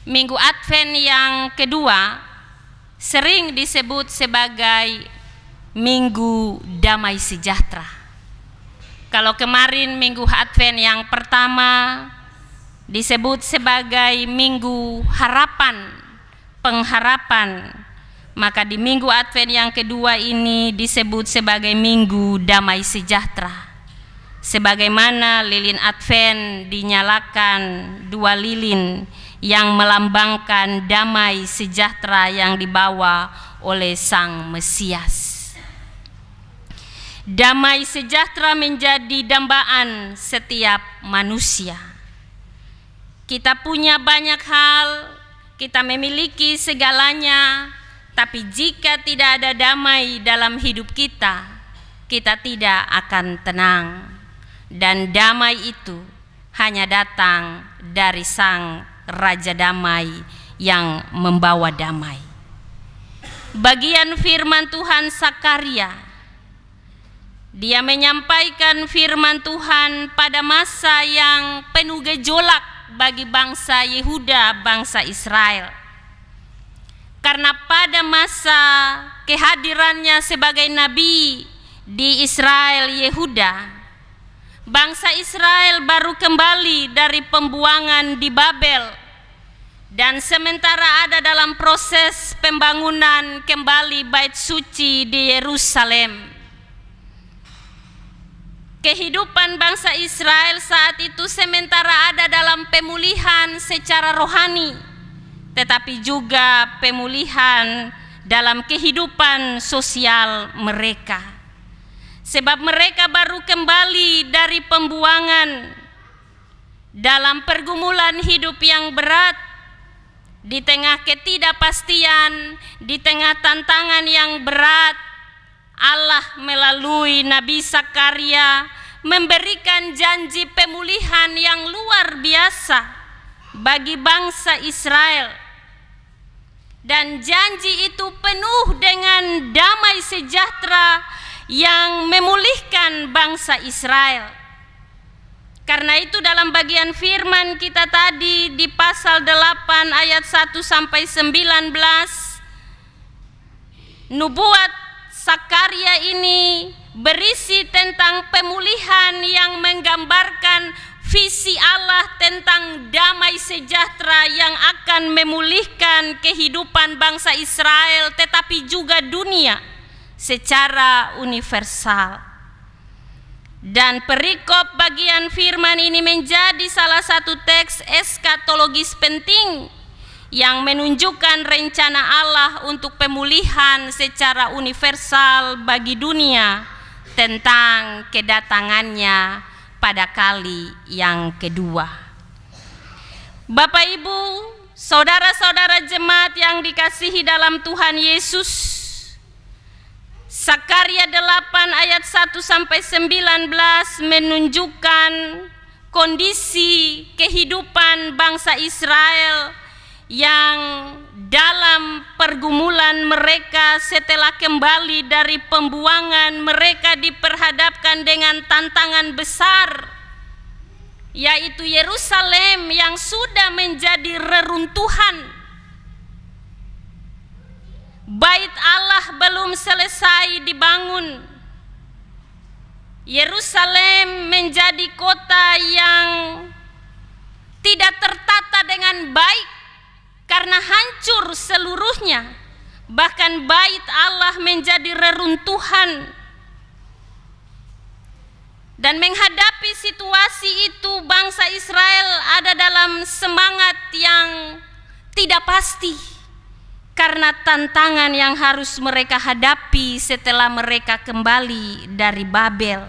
Minggu Advent yang kedua sering disebut sebagai Minggu Damai Sejahtera. Kalau kemarin Minggu Advent yang pertama disebut sebagai Minggu Harapan, Pengharapan, maka di Minggu Advent yang kedua ini disebut sebagai Minggu Damai Sejahtera. Sebagaimana lilin Advent dinyalakan 2 lilin yang melambangkan damai sejahtera yang dibawa oleh Sang Mesias. Damai sejahtera menjadi dambaan setiap manusia. Kita punya banyak hal, kita memiliki segalanya, tapi jika tidak ada damai dalam hidup kita, kita tidak akan tenang. Dan damai itu hanya datang dari Sang Raja Damai yang membawa damai. Bagian firman Tuhan Sakaria, dia menyampaikan firman Tuhan pada masa yang penuh gejolak bagi bangsa Yehuda, bangsa Israel. Karena pada masa kehadirannya sebagai nabi di Israel Yehuda, bangsa Israel baru kembali dari pembuangan di Babel dan sementara ada dalam proses pembangunan kembali bait suci di Yerusalem. Kehidupan bangsa Israel saat itu sementara ada dalam pemulihan secara rohani, tetapi juga pemulihan dalam kehidupan sosial mereka. Sebab mereka baru kembali dari pembuangan dalam pergumulan hidup yang berat, di tengah ketidakpastian, di tengah tantangan yang berat. Allah melalui Nabi Sakaria memberikan janji pemulihan yang luar biasa bagi bangsa Israel. Dan janji itu penuh dengan damai sejahtera yang memulihkan bangsa Israel. Karena itu dalam bagian firman kita tadi di pasal 8 ayat 1 sampai 19, nubuat Sakaria ini berisi tentang pemulihan yang menggambarkan visi Allah tentang damai sejahtera yang akan memulihkan kehidupan bangsa Israel tetapi juga dunia secara universal. Dan perikop bagian firman ini menjadi salah satu teks eskatologis penting yang menunjukkan rencana Allah untuk pemulihan secara universal bagi dunia tentang kedatangannya pada kali yang kedua. Bapak Ibu, saudara-saudara jemaat yang dikasihi dalam Tuhan Yesus, Sakaria 8 ayat 1 sampai 19 menunjukkan kondisi kehidupan bangsa Israel yang dalam pergumulan mereka setelah kembali dari pembuangan, mereka diperhadapkan dengan tantangan besar, yaitu Yerusalem yang sudah menjadi reruntuhan. Bait Allah belum selesai dibangun. Yerusalem menjadi kota yang tidak tertata dengan baik karena hancur seluruhnya. Bahkan bait Allah menjadi reruntuhan. Dan menghadapi situasi itu, bangsa Israel ada dalam semangat yang tidak pasti karena tantangan yang harus mereka hadapi setelah mereka kembali dari Babel.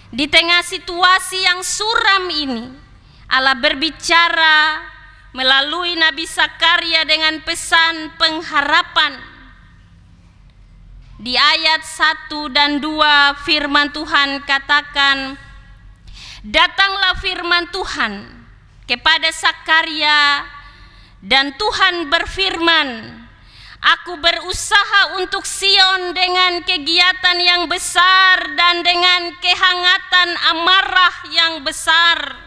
Di tengah situasi yang suram ini, Allah berbicara melalui Nabi Sakaria dengan pesan pengharapan. Di ayat 1 dan 2 firman Tuhan katakan, datanglah firman Tuhan kepada Sakaria dan Tuhan berfirman, aku berusaha untuk Sion dengan kegiatan yang besar dan dengan kehangatan amarah yang besar.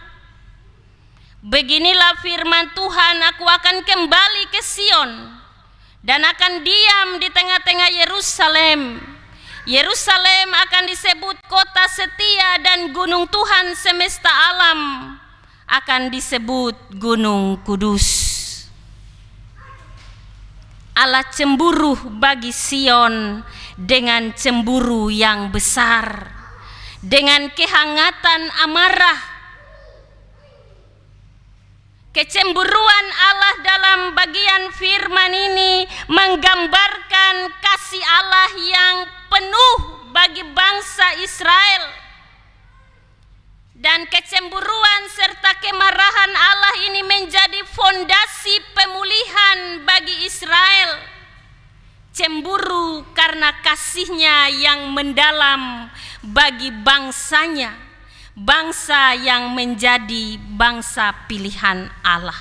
Beginilah firman Tuhan, aku akan kembali ke Sion dan akan diam di tengah-tengah Yerusalem. Yerusalem akan disebut kota setia dan gunung Tuhan semesta alam akan disebut gunung kudus. Allah cemburu bagi Sion dengan cemburu yang besar, dengan kehangatan amarah. Kecemburuan Allah dalam bagian firman ini menggambarkan kasih Allah yang penuh bagi bangsa Israel. Dan kecemburuan serta kemarahan Allah ini menjadi fondasi pemulihan bagi Israel. Cemburu karena kasihnya yang mendalam bagi bangsanya, bangsa yang menjadi bangsa pilihan Allah.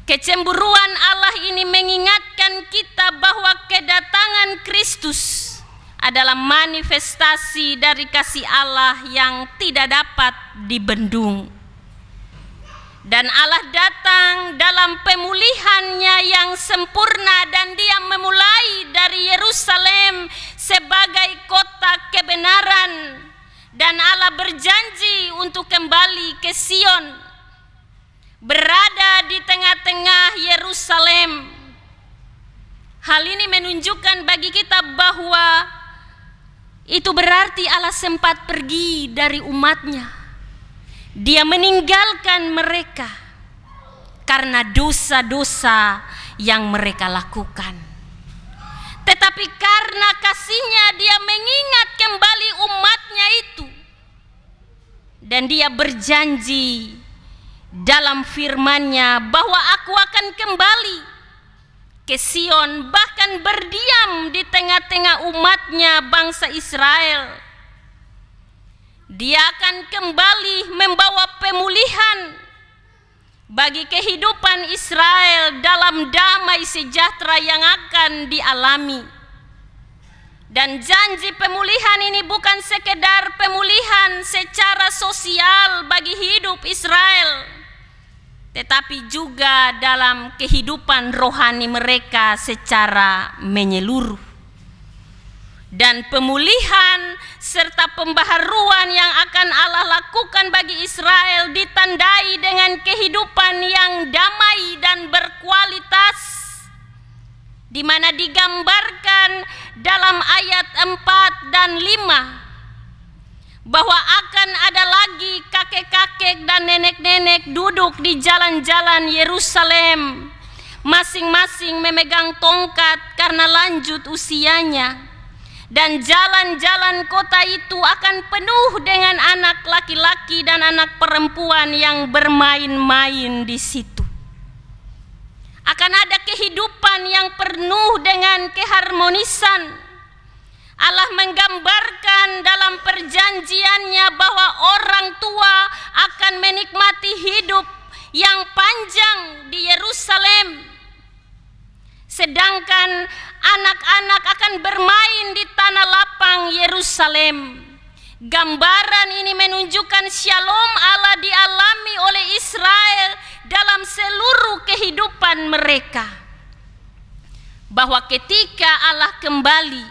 Kecemburuan Allah ini mengingatkan kita bahwa kedatangan Kristus adalah manifestasi dari kasih Allah yang tidak dapat dibendung. Dan Allah datang dalam pemulihannya yang sempurna, dan Dia memulai dari Yerusalem sebagai kota kebenaran, dan Allah berjanji untuk kembali ke Sion, berada di tengah-tengah Yerusalem. Hal ini menunjukkan bagi kita bahwa itu berarti Allah sempat pergi dari umatnya. Dia meninggalkan mereka karena dosa-dosa yang mereka lakukan. Tetapi karena kasihnya Dia mengingat kembali umatnya itu. Dan Dia berjanji dalam firman-Nya bahwa aku akan kembali ke Sion, bahkan berdiam di tengah-tengah umatnya bangsa Israel. Dia akan kembali membawa pemulihan bagi kehidupan Israel dalam damai sejahtera yang akan dialami. Dan janji pemulihan ini bukan sekedar pemulihan secara sosial bagi hidup Israel, tetapi juga dalam kehidupan rohani mereka secara menyeluruh. Dan pemulihan serta pembaharuan yang akan Allah lakukan bagi Israel ditandai dengan kehidupan yang damai dan berkualitas, di mana digambarkan dalam ayat 4 dan 5 bahwa akan ada lagi kakek-kakek dan nenek-nenek duduk di jalan-jalan Yerusalem, masing-masing memegang tongkat karena lanjut usianya. Dan jalan-jalan kota itu akan penuh dengan anak laki-laki dan anak perempuan yang bermain-main di situ. Akan ada kehidupan yang penuh dengan keharmonisan. Allah menggambarkan dalam perjanjiannya bahwa orang tua akan menikmati hidup yang panjang di Yerusalem, sedangkan anak-anak akan bermain di tanah lapang Yerusalem. Gambaran ini menunjukkan shalom Allah dialami oleh Israel dalam seluruh kehidupan mereka, bahwa ketika Allah kembali,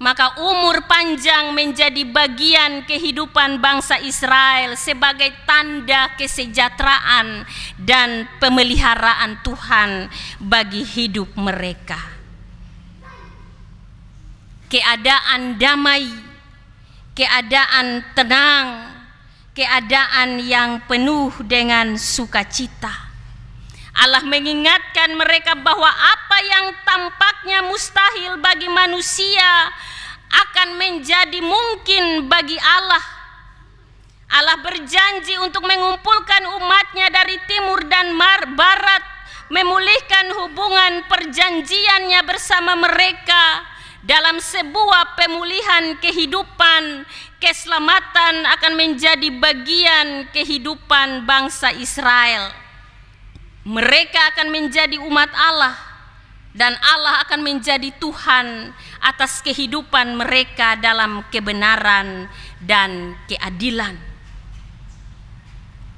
maka umur panjang menjadi bagian kehidupan bangsa Israel sebagai tanda kesejahteraan dan pemeliharaan Tuhan bagi hidup mereka. Keadaan damai, keadaan tenang, keadaan yang penuh dengan sukacita. Allah mengingatkan mereka bahwa apa yang tampaknya mustahil bagi manusia akan menjadi mungkin bagi Allah. Allah berjanji untuk mengumpulkan umatnya dari timur dan barat, memulihkan hubungan perjanjiannya bersama mereka dalam sebuah pemulihan kehidupan. Keselamatan akan menjadi bagian kehidupan bangsa Israel. Mereka akan menjadi umat Allah, dan Allah akan menjadi Tuhan atas kehidupan mereka dalam kebenaran dan keadilan.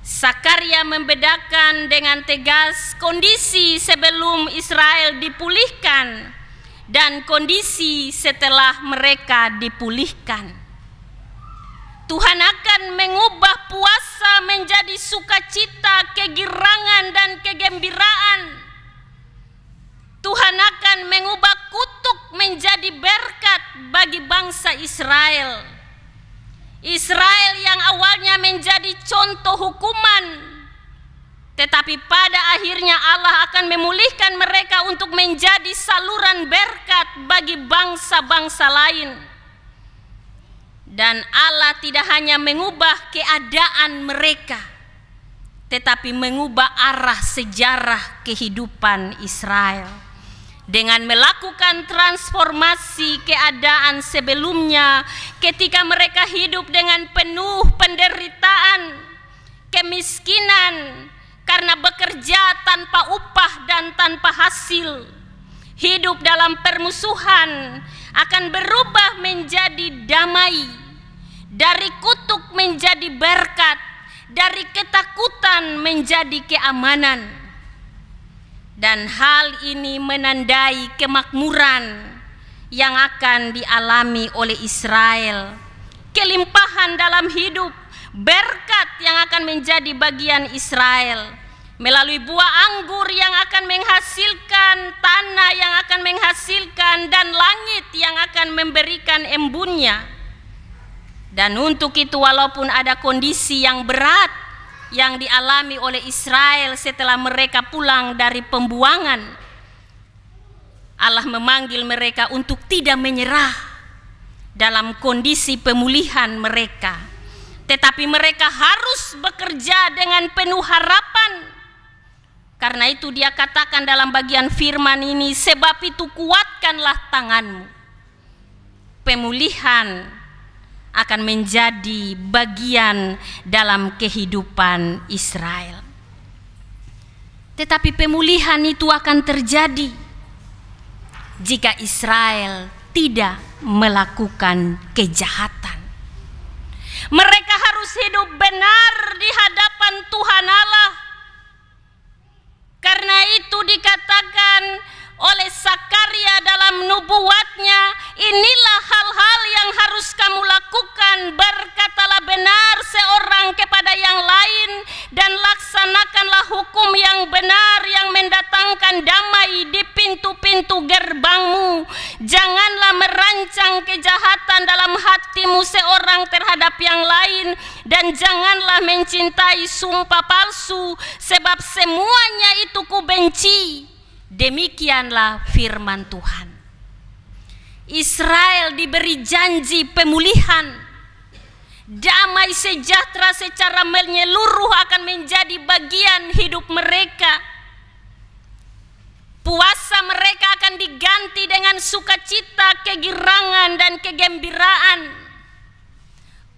Sakaria membedakan dengan tegas kondisi sebelum Israel dipulihkan dan kondisi setelah mereka dipulihkan. Tuhan akan mengubah puasa menjadi sukacita, kegirangan, dan kegembiraan. Tuhan akan mengubah kutuk menjadi berkat bagi bangsa Israel. Israel yang awalnya menjadi contoh hukuman, tetapi pada akhirnya Allah akan memulihkan mereka untuk menjadi saluran berkat bagi bangsa-bangsa lain. Dan Allah tidak hanya mengubah keadaan mereka, tetapi mengubah arah sejarah kehidupan Israel. Dengan melakukan transformasi keadaan sebelumnya ketika mereka hidup dengan penuh penderitaan, kemiskinan karena bekerja tanpa upah dan tanpa hasil, hidup dalam permusuhan akan berubah menjadi damai, dari kutuk menjadi berkat, dari ketakutan menjadi keamanan. Dan hal ini menandai kemakmuran yang akan dialami oleh Israel, kelimpahan dalam hidup, berkat yang akan menjadi bagian Israel melalui buah anggur yang akan menghasilkan, tanah yang akan menghasilkan, dan langit yang akan memberikan embunnya. Dan untuk itu, walaupun ada kondisi yang berat yang dialami oleh Israel setelah mereka pulang dari pembuangan, Allah memanggil mereka untuk tidak menyerah dalam kondisi pemulihan mereka, tetapi mereka harus bekerja dengan penuh harapan. Karena itu Dia katakan dalam bagian firman ini, sebab itu kuatkanlah tanganmu. Pemulihan akan menjadi bagian dalam kehidupan Israel. Tetapi pemulihan itu akan terjadi jika Israel tidak melakukan kejahatan. Mereka harus hidup benar di hadapan Tuhan Allah. Karena itu dikatakan oleh Sakaria dalam nubuatnya, inilah hal-hal yang harus kamu lakukan, berkatalah benar seorang kepada yang lain, dan laksanakanlah hukum yang benar yang mendatangkan damai di pintu-pintu gerbangmu. Janganlah merancang kejahatan dalam hatimu seorang terhadap yang lain, dan janganlah mencintai sumpah palsu, sebab semuanya itu kubenci. Demikianlah firman Tuhan. Israel diberi janji pemulihan, damai sejahtera secara menyeluruh akan menjadi bagian hidup mereka. Puasa mereka akan diganti dengan sukacita, kegirangan, dan kegembiraan.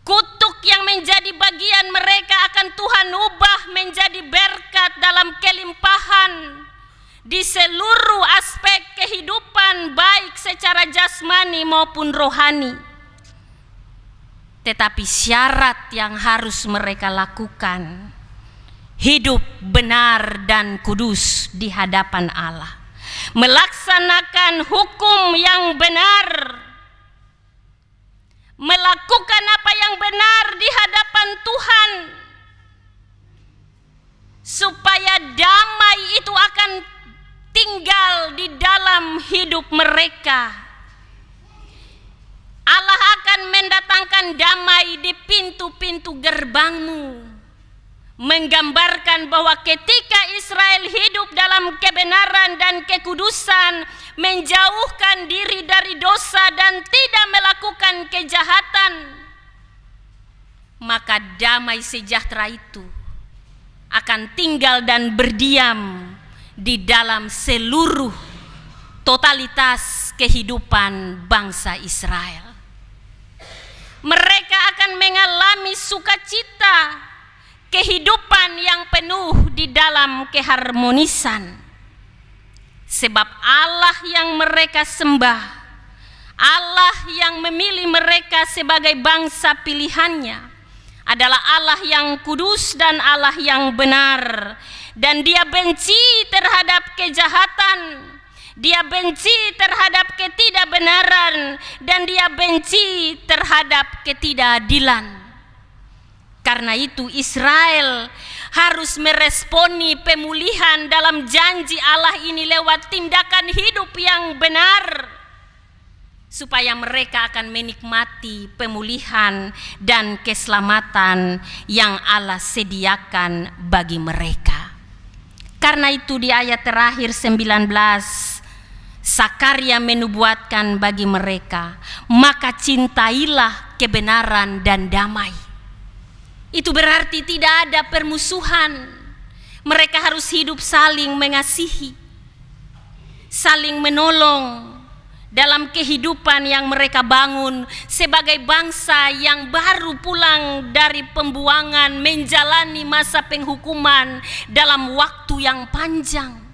Kutuk yang menjadi bagian mereka akan Tuhan ubah menjadi berkat dalam kelimpahan di seluruh aspek kehidupan, baik secara jasmani maupun rohani. Tetapi syarat yang harus mereka lakukan, hidup benar dan kudus di hadapan Allah, melaksanakan hukum yang benar, melakukan apa yang benar di hadapan Tuhan, supaya damai itu akan tinggal di dalam hidup mereka. Allah akan mendatangkan damai di pintu-pintu gerbangmu, menggambarkan bahwa ketika Israel hidup dalam kebenaran dan kekudusan, menjauhkan diri dari dosa dan tidak melakukan kejahatan, maka damai sejahtera itu akan tinggal dan berdiam di dalam seluruh totalitas kehidupan bangsa Israel. Mereka akan mengalami sukacita, kehidupan yang penuh di dalam keharmonisan. Sebab Allah yang mereka sembah, Allah yang memilih mereka sebagai bangsa pilihannya, adalah Allah yang kudus dan Allah yang benar, dan Dia benci terhadap kejahatan, Dia benci terhadap ketidakbenaran, dan Dia benci terhadap ketidakadilan. Karena itu Israel harus meresponi pemulihan dalam janji Allah ini lewat tindakan hidup yang benar, supaya mereka akan menikmati pemulihan dan keselamatan yang Allah sediakan bagi mereka. Karena itu di ayat terakhir 19, Sakaria menubuatkan bagi mereka, maka cintailah kebenaran dan damai. Itu berarti tidak ada permusuhan. Mereka harus hidup saling mengasihi, saling menolong dalam kehidupan yang mereka bangun sebagai bangsa yang baru pulang dari pembuangan, menjalani masa penghukuman dalam waktu yang panjang.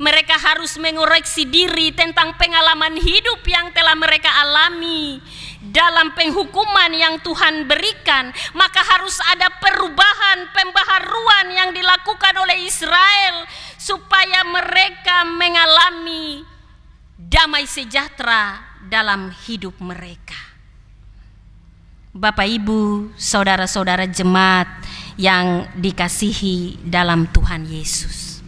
Mereka harus mengoreksi diri tentang pengalaman hidup yang telah mereka alami dalam penghukuman yang Tuhan berikan. Maka harus ada perubahan, pembaharuan yang dilakukan oleh Israel supaya mereka mengalami damai sejahtera dalam hidup mereka. Bapak, Ibu, saudara-saudara jemaat yang dikasihi dalam Tuhan Yesus.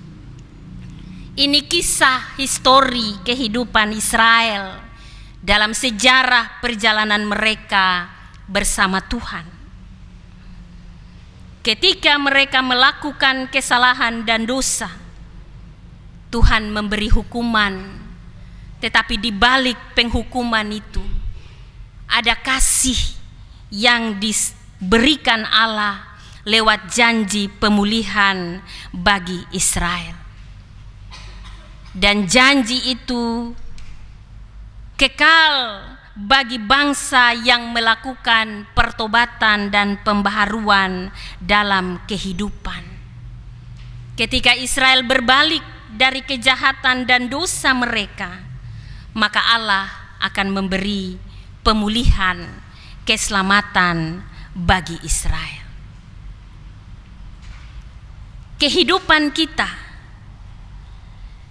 Ini kisah histori kehidupan Israel dalam sejarah perjalanan mereka bersama Tuhan. Ketika mereka melakukan kesalahan dan dosa, Tuhan memberi hukuman. Tetapi di balik penghukuman itu ada kasih yang diberikan Allah lewat janji pemulihan bagi Israel. Dan janji itu kekal bagi bangsa yang melakukan pertobatan dan pembaharuan dalam kehidupan. Ketika Israel berbalik dari kejahatan dan dosa mereka, maka Allah akan memberi pemulihan, keselamatan bagi Israel. Kehidupan kita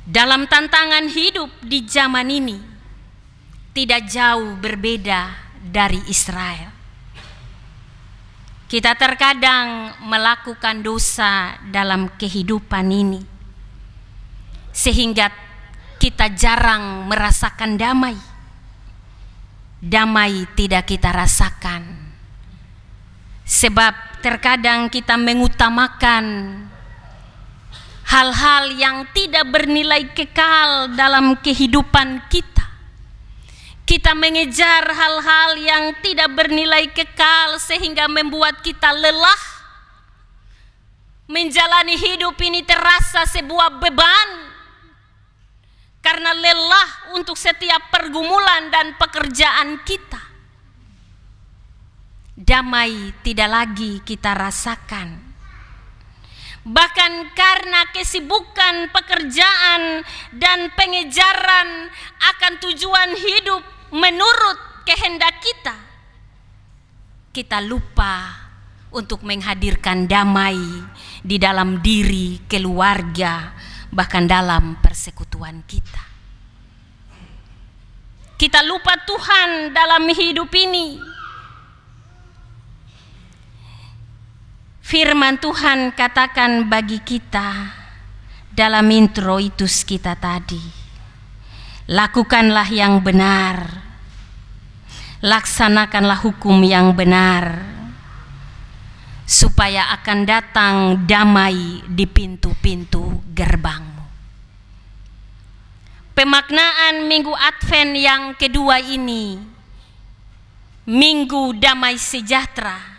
dalam tantangan hidup di zaman ini tidak jauh berbeda dari Israel. Kita terkadang melakukan dosa dalam kehidupan ini, sehingga kita jarang merasakan damai. Damai tidak kita rasakan, sebab terkadang kita mengutamakan hal-hal yang tidak bernilai kekal dalam kehidupan kita. Kita mengejar hal-hal yang tidak bernilai kekal sehingga membuat kita lelah. Menjalani hidup ini terasa sebuah beban, karena lelah untuk setiap pergumulan dan pekerjaan kita. Damai tidak lagi kita rasakan. Bahkan karena kesibukan pekerjaan dan pengejaran akan tujuan hidup menurut kehendak kita lupa untuk menghadirkan damai di dalam diri, keluarga, bahkan dalam persekutuan kita. Kita lupa Tuhan dalam hidup ini. Firman Tuhan katakan bagi kita dalam introitus kita tadi, lakukanlah yang benar, laksanakanlah hukum yang benar, supaya akan datang damai di pintu-pintu gerbangmu. Pemaknaan Minggu Advent yang kedua ini, Minggu Damai Sejahtera.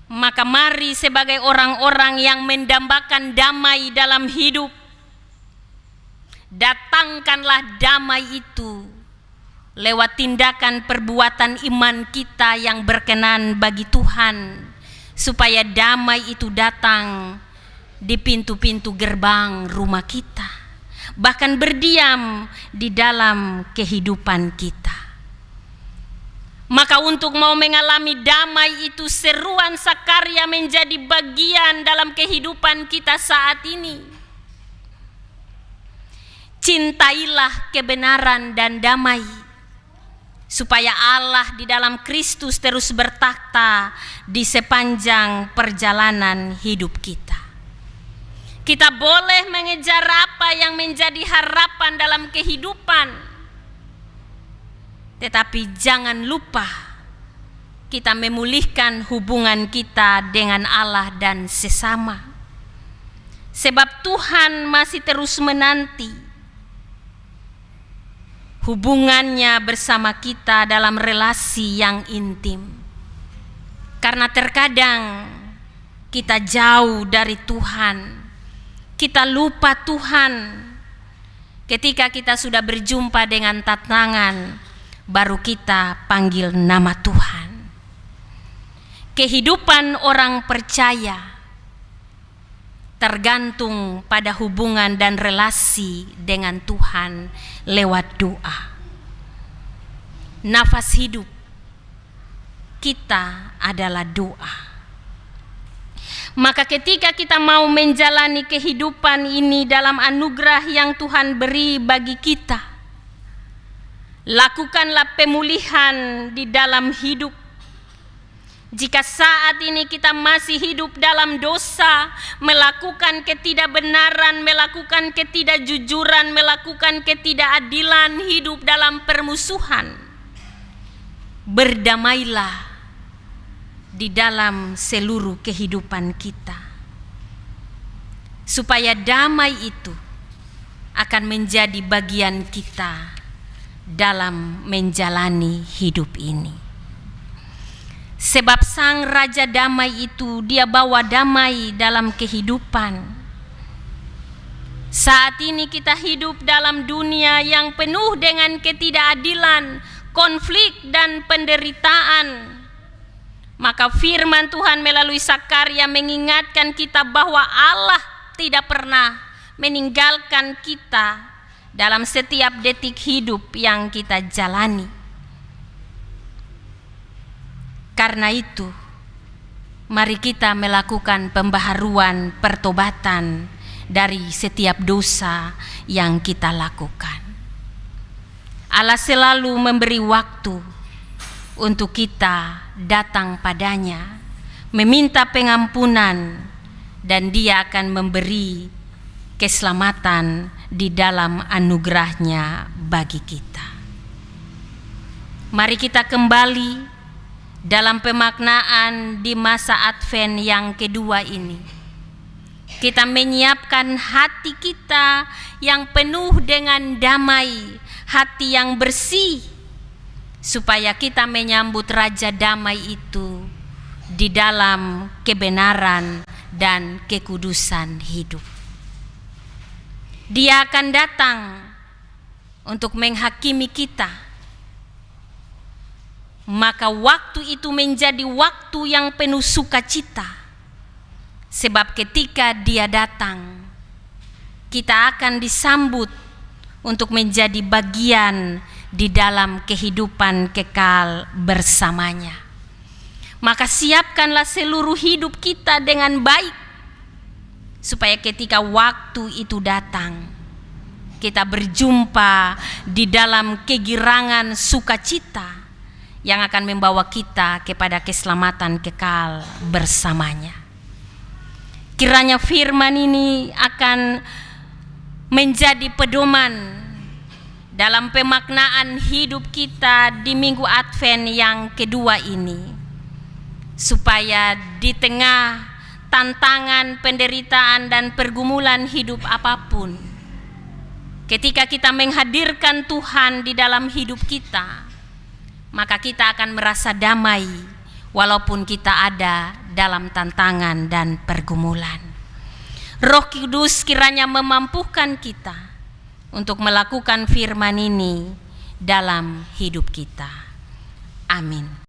Maka mari sebagai orang-orang yang mendambakan damai dalam hidup, datangkanlah damai itu lewat tindakan perbuatan iman kita yang berkenan bagi Tuhan, supaya damai itu datang di pintu-pintu gerbang rumah kita, bahkan berdiam di dalam kehidupan kita. Maka untuk mau mengalami damai itu, seruan Sakarya menjadi bagian dalam kehidupan kita saat ini. Cintailah kebenaran dan damai, supaya Allah di dalam Kristus terus bertakhta di sepanjang perjalanan hidup kita. Kita boleh mengejar apa yang menjadi harapan dalam kehidupan, tetapi jangan lupa kita memulihkan hubungan kita dengan Allah dan sesama. Sebab Tuhan masih terus menanti hubungannya bersama kita dalam relasi yang intim. Karena terkadang kita jauh dari Tuhan, kita lupa Tuhan. Ketika kita sudah berjumpa dengan tantangan, baru kita panggil nama Tuhan. Kehidupan orang percaya tergantung pada hubungan dan relasi dengan Tuhan lewat doa. Nafas hidup kita adalah doa. Maka ketika kita mau menjalani kehidupan ini dalam anugerah yang Tuhan beri bagi kita, lakukanlah pemulihan di dalam hidup. Jika saat ini kita masih hidup dalam dosa, melakukan ketidakbenaran, melakukan ketidakjujuran, melakukan ketidakadilan, hidup dalam permusuhan, berdamailah di dalam seluruh kehidupan kita, supaya damai itu akan menjadi bagian kita dalam menjalani hidup ini. Sebab Sang Raja Damai itu, Dia bawa damai dalam kehidupan. Saat ini kita hidup dalam dunia yang penuh dengan ketidakadilan, konflik dan penderitaan. Maka firman Tuhan melalui Sakarya mengingatkan kita bahwa Allah tidak pernah meninggalkan kita dalam setiap detik hidup yang kita jalani. Karena itu, mari kita melakukan pembaharuan pertobatan dari setiap dosa yang kita lakukan. Allah selalu memberi waktu untuk kita datang padanya, meminta pengampunan, dan Dia akan memberi keselamatan di dalam anugerahnya bagi kita. Mari kita kembali dalam pemaknaan di masa Advent yang kedua ini. Kita menyiapkan hati kita yang penuh dengan damai, hati yang bersih, supaya kita menyambut Raja Damai itu di dalam kebenaran dan kekudusan hidup. Dia akan datang untuk menghakimi kita. Maka waktu itu menjadi waktu yang penuh sukacita. Sebab ketika Dia datang, kita akan disambut untuk menjadi bagian di dalam kehidupan kekal bersamanya. Maka siapkanlah seluruh hidup kita dengan baik, supaya ketika waktu itu datang, kita berjumpa di dalam kegirangan sukacita yang akan membawa kita kepada keselamatan kekal bersamanya. Kiranya firman ini akan menjadi pedoman dalam pemaknaan hidup kita di minggu Advent yang kedua ini, supaya di tengah tantangan, penderitaan, dan pergumulan hidup apapun, ketika kita menghadirkan Tuhan di dalam hidup kita, maka kita akan merasa damai walaupun kita ada dalam tantangan dan pergumulan. Roh Kudus kiranya memampukan kita untuk melakukan firman ini dalam hidup kita. Amin.